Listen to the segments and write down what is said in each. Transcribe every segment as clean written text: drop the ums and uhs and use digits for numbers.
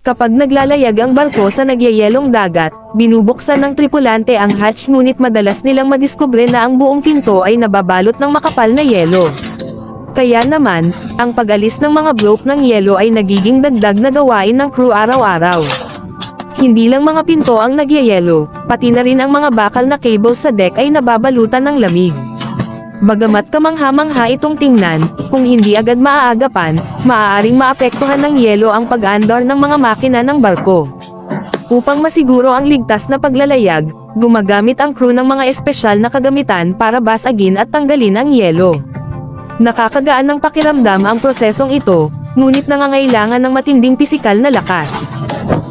Kapag naglalayag ang barko sa nagyayelong dagat, binubuksan ng tripulante ang hatch ngunit madalas nilang madiskubre na ang buong pinto ay nababalot ng makapal na yelo. Kaya naman, ang pag-alis ng mga bloke ng yelo ay nagiging dagdag na gawain ng crew araw-araw. Hindi lang mga pinto ang nagyayelo, pati na rin ang mga bakal na cable sa deck ay nababalutan ng lamig. Bagamat kamangha-mangha itong tingnan, kung hindi agad maaagapan, maaaring maapektuhan ng yelo ang pag-andar ng mga makina ng barko. Upang masiguro ang ligtas na paglalayag, gumagamit ang crew ng mga espesyal na kagamitan para basagin at tanggalin ang yelo. Nakakagaan ng pakiramdam ang prosesong ito, ngunit nangangailangan ng matinding pisikal na lakas.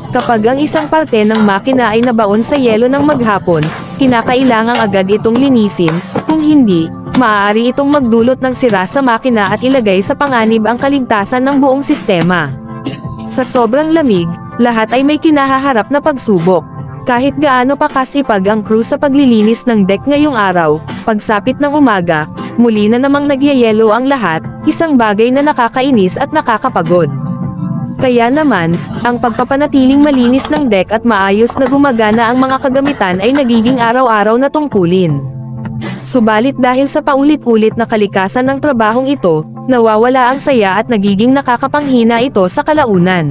Kapag ang isang parte ng makina ay nabaon sa yelo ng maghapon, kinakailangang agad itong linisin, kung hindi, maaari itong magdulot ng sira sa makina at ilagay sa panganib ang kaligtasan ng buong sistema. Sa sobrang lamig, lahat ay may kinahaharap na pagsubok. Kahit gaano pa kasipag ang crew sa paglilinis ng deck ngayong araw, pagsapit ng umaga, muli na namang nagyayelo ang lahat, isang bagay na nakakainis at nakakapagod. Kaya naman, ang pagpapanatiling malinis ng deck at maayos na gumagana ang mga kagamitan ay nagiging araw-araw na tungkulin. Subalit dahil sa paulit-ulit na kalikasan ng trabahong ito, nawawala ang saya at nagiging nakakapanghina ito sa kalaunan.